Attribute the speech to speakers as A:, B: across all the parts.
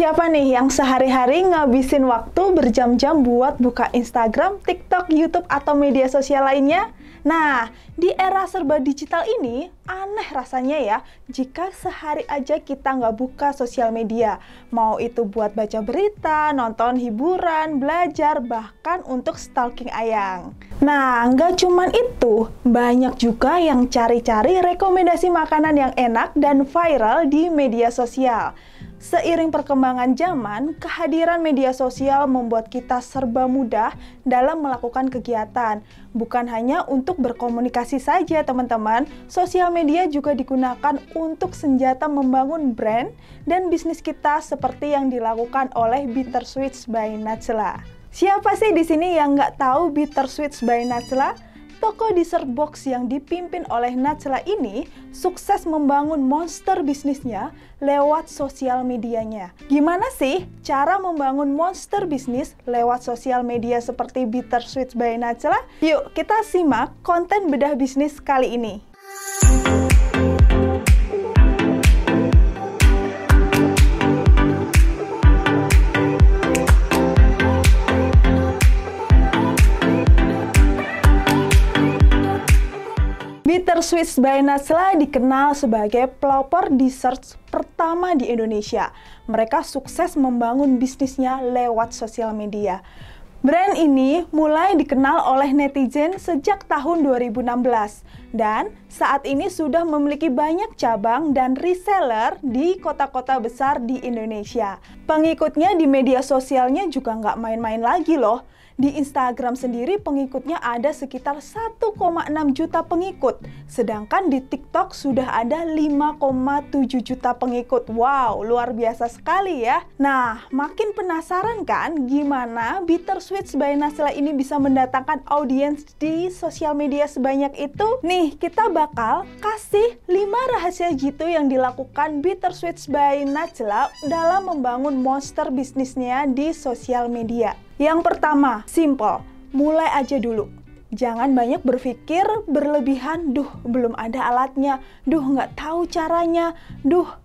A: Siapa nih yang sehari-hari ngabisin waktu berjam-jam buat buka Instagram, TikTok, YouTube, atau media sosial lainnya? Nah, di era serba digital ini, aneh rasanya ya, jika sehari aja kita nggak buka sosial media. Mau itu buat baca berita, nonton hiburan, belajar, bahkan untuk stalking ayang. Nah, nggak cuman itu, banyak juga yang cari-cari rekomendasi makanan yang enak dan viral di media sosial. Seiring perkembangan zaman, kehadiran media sosial membuat kita serba mudah dalam melakukan kegiatan. Bukan hanya untuk berkomunikasi saja, teman-teman. Sosial media juga digunakan untuk senjata membangun brand dan bisnis kita seperti yang dilakukan oleh Bittersweets by Najla. Siapa sih di sini yang nggak tahu Bittersweets by Najla? Toko dessert box yang dipimpin oleh Najla ini sukses membangun monster bisnisnya lewat sosial medianya. Gimana sih cara membangun monster bisnis lewat sosial media seperti Bittersweets by Najla? Yuk kita simak konten bedah bisnis kali ini. Bittersweets by Najla dikenal sebagai pelopor dessert pertama di Indonesia. Mereka sukses membangun bisnisnya lewat sosial media. Brand ini mulai dikenal oleh netizen sejak tahun 2016 dan saat ini sudah memiliki banyak cabang dan reseller di kota-kota besar di Indonesia. Pengikutnya di media sosialnya juga nggak main-main lagi loh. Di Instagram sendiri pengikutnya ada sekitar 1,6 juta pengikut, sedangkan di TikTok sudah ada 5,7 juta pengikut. Wow, luar biasa sekali ya. Nah, makin penasaran kan gimana Bittersweets by Najla ini bisa mendatangkan audiens di sosial media sebanyak itu? Nih, kita bakal kasih 5 rahasia gitu yang dilakukan Bittersweets by Najla dalam membangun monster bisnisnya di sosial media. Yang pertama, simple, mulai aja dulu. Jangan banyak berpikir berlebihan, belum ada alatnya, nggak tahu caranya,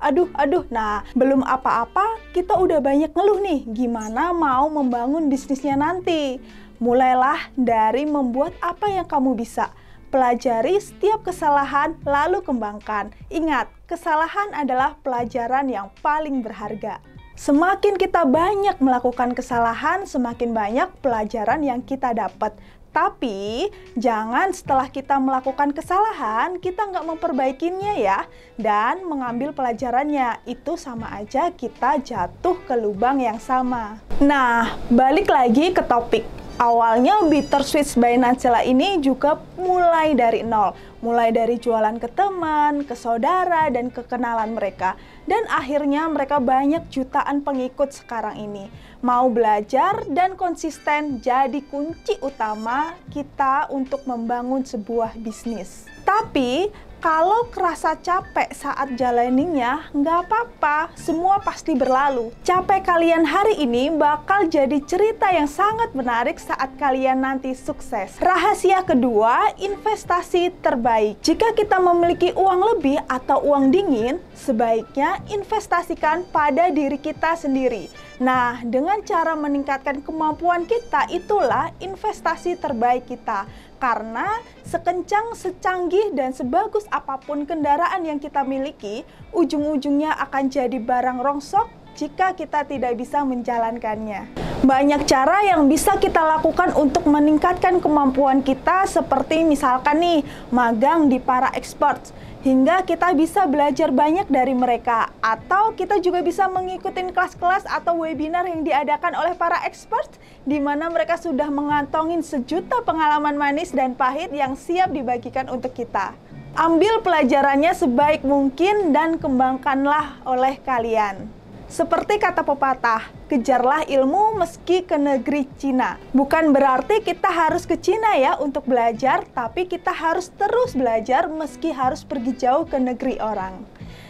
A: aduh. Nah, belum apa-apa, kita udah banyak ngeluh nih, gimana mau membangun bisnisnya nanti. Mulailah dari membuat apa yang kamu bisa. Pelajari setiap kesalahan, lalu kembangkan. Ingat, kesalahan adalah pelajaran yang paling berharga. Semakin kita banyak melakukan kesalahan, semakin banyak pelajaran yang kita dapat. Tapi, jangan setelah kita melakukan kesalahan, kita nggak memperbaikinya ya, dan mengambil pelajarannya. Itu sama aja kita jatuh ke lubang yang sama. Nah, balik lagi ke topik. Awalnya Bittersweets by Najla ini juga mulai dari nol. Mulai dari jualan ke teman, ke saudara, dan kekenalan mereka. Dan akhirnya mereka banyak jutaan pengikut sekarang ini. Mau belajar dan konsisten jadi kunci utama kita untuk membangun sebuah bisnis. Tapi, kalau kerasa capek saat jalaninya, nggak apa-apa, semua pasti berlalu. Capek kalian hari ini bakal jadi cerita yang sangat menarik saat kalian nanti sukses. Rahasia kedua, investasi terbaik. Jika kita memiliki uang lebih atau uang dingin, sebaiknya investasikan pada diri kita sendiri. Nah, dengan cara meningkatkan kemampuan kita, itulah investasi terbaik kita. Karena sekencang, secanggih, dan sebagus apapun kendaraan yang kita miliki, ujung-ujungnya akan jadi barang rongsok jika kita tidak bisa menjalankannya. Banyak cara yang bisa kita lakukan untuk meningkatkan kemampuan kita, seperti misalkan nih, magang di para experts, hingga kita bisa belajar banyak dari mereka. Atau kita juga bisa mengikuti kelas-kelas atau webinar yang diadakan oleh para experts, di mana mereka sudah mengantongin sejuta pengalaman manis dan pahit yang siap dibagikan untuk kita. Ambil pelajarannya sebaik mungkin dan kembangkanlah oleh kalian. Seperti kata pepatah, kejarlah ilmu meski ke negeri Cina. Bukan berarti kita harus ke Cina ya untuk belajar, tapi kita harus terus belajar meski harus pergi jauh ke negeri orang.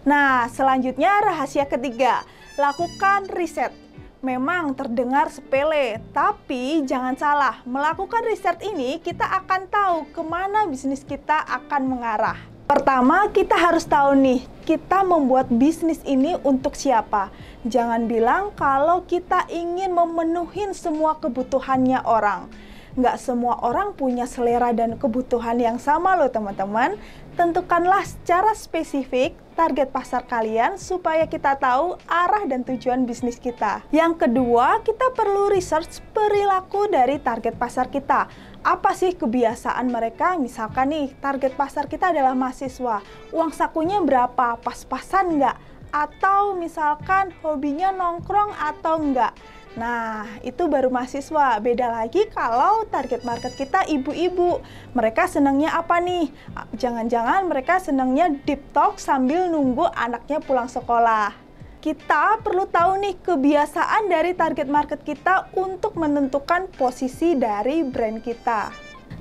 A: Nah, selanjutnya rahasia ketiga, lakukan riset. Memang terdengar sepele, tapi jangan salah, melakukan riset ini kita akan tahu kemana bisnis kita akan mengarah. Pertama, kita harus tahu nih, kita membuat bisnis ini untuk siapa. Jangan bilang kalau kita ingin memenuhi semua kebutuhannya orang. Nggak semua orang punya selera dan kebutuhan yang sama loh teman-teman. Tentukanlah secara spesifik target pasar kalian supaya kita tahu arah dan tujuan bisnis kita. Yang kedua, kita perlu research perilaku dari target pasar kita. Apa sih kebiasaan mereka? Misalkan nih, target pasar kita adalah mahasiswa. Uang sakunya berapa? Pas-pasan nggak? Atau misalkan hobinya nongkrong atau enggak? Nah, itu baru mahasiswa. Beda lagi kalau target market kita ibu-ibu. Mereka senangnya apa nih? Jangan-jangan mereka senangnya deep talk sambil nunggu anaknya pulang sekolah. Kita perlu tahu nih kebiasaan dari target market kita untuk menentukan posisi dari brand kita.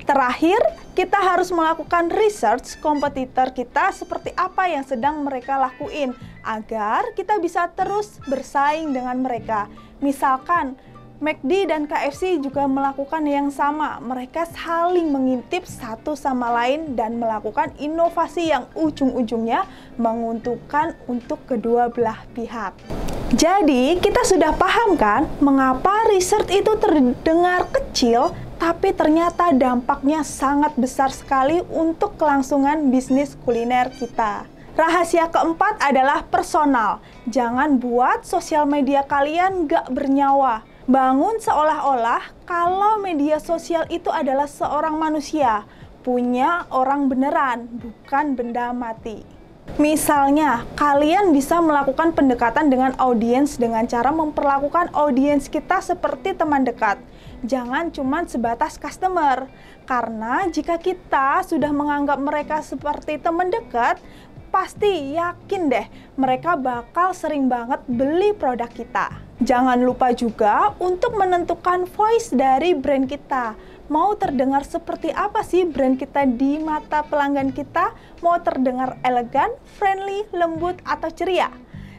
A: Terakhir, kita harus melakukan research kompetitor kita seperti apa yang sedang mereka lakuin agar kita bisa terus bersaing dengan mereka. Misalkan, McD dan KFC juga melakukan yang sama. Mereka saling mengintip satu sama lain dan melakukan inovasi yang ujung-ujungnya menguntungkan untuk kedua belah pihak. Jadi, kita sudah paham kan mengapa research itu terdengar kecil, tapi ternyata dampaknya sangat besar sekali untuk kelangsungan bisnis kuliner kita. Rahasia keempat adalah personal. Jangan buat sosial media kalian gak bernyawa. Bangun seolah-olah kalau media sosial itu adalah seorang manusia, punya orang beneran, bukan benda mati. Misalnya, kalian bisa melakukan pendekatan dengan audiens dengan cara memperlakukan audiens kita seperti teman dekat. Jangan cuma sebatas customer, karena jika kita sudah menganggap mereka seperti teman dekat, pasti yakin deh mereka bakal sering banget beli produk kita. Jangan lupa juga untuk menentukan voice dari brand kita. Mau terdengar seperti apa sih brand kita di mata pelanggan kita? Mau terdengar elegan, friendly, lembut, atau ceria?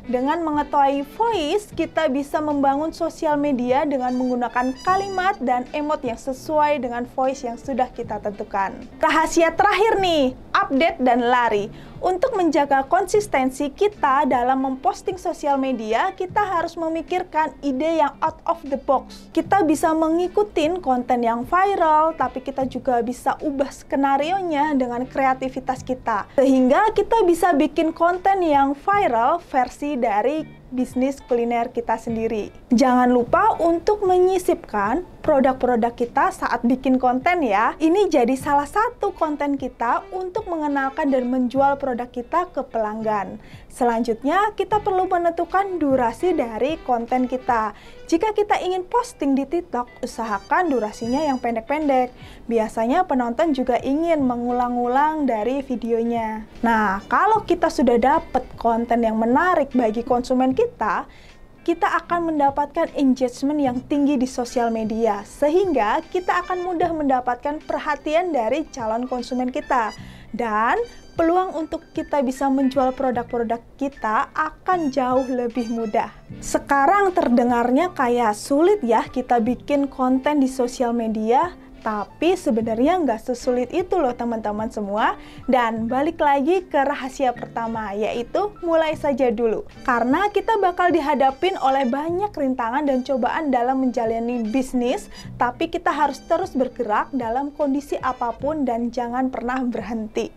A: Dengan mengetahui voice, kita bisa membangun sosial media dengan menggunakan kalimat dan emot yang sesuai dengan voice yang sudah kita tentukan. Rahasia terakhir nih, update dan lari. Untuk menjaga konsistensi kita dalam memposting sosial media, kita harus memikirkan ide yang out of the box. Kita bisa mengikuti konten yang viral, tapi kita juga bisa ubah skenarionya dengan kreativitas kita. Sehingga kita bisa bikin konten yang viral versi dari bisnis kuliner kita sendiri. Jangan lupa untuk menyisipkan produk-produk kita saat bikin konten ya. Ini jadi salah satu konten kita untuk mengenalkan dan menjual produk kita ke pelanggan. Selanjutnya, kita perlu menentukan durasi dari konten kita. Jika kita ingin posting di TikTok, usahakan durasinya yang pendek-pendek. Biasanya penonton juga ingin mengulang-ulang dari videonya. Nah, kalau kita sudah dapat konten yang menarik bagi konsumen kita akan mendapatkan engagement yang tinggi di sosial media, sehingga kita akan mudah mendapatkan perhatian dari calon konsumen kita. Dan peluang untuk kita bisa menjual produk-produk kita akan jauh lebih mudah. Sekarang terdengarnya kayak sulit ya kita bikin konten di sosial media, tapi sebenarnya nggak sesulit itu loh teman-teman semua. Dan balik lagi ke rahasia pertama, yaitu mulai saja dulu. Karena kita bakal dihadapin oleh banyak rintangan dan cobaan dalam menjalani bisnis, tapi kita harus terus bergerak dalam kondisi apapun dan jangan pernah berhenti.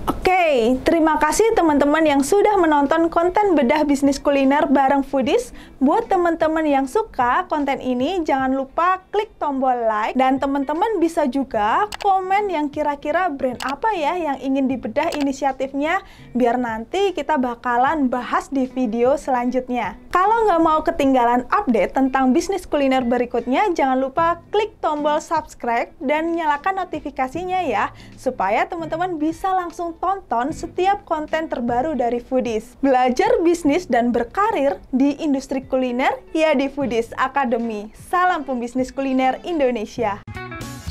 A: Oke, terima kasih teman-teman yang sudah menonton konten bedah bisnis kuliner bareng Foodies. Buat teman-teman yang suka konten ini, jangan lupa klik tombol like. Dan teman-teman bisa juga komen yang kira-kira brand apa ya yang ingin dibedah inisiatifnya, biar nanti kita bakalan bahas di video selanjutnya. Kalau nggak mau ketinggalan update tentang bisnis kuliner berikutnya, jangan lupa klik tombol subscribe dan nyalakan notifikasinya ya, supaya teman-teman bisa langsung tonton setiap konten terbaru dari Foodies. Belajar bisnis dan berkarir di industri kuliner ya di Foodies Academy. Salam pembisnis kuliner Indonesia.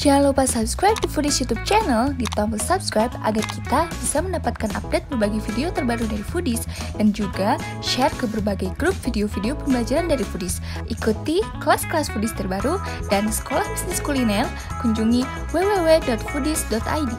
B: Jangan lupa subscribe di Foodies YouTube channel di tombol subscribe agar kita bisa mendapatkan update berbagai video terbaru dari Foodies dan juga share ke berbagai grup video-video pembelajaran dari Foodies. Ikuti kelas-kelas Foodies terbaru dan sekolah bisnis kuliner, kunjungi www.foodies.id.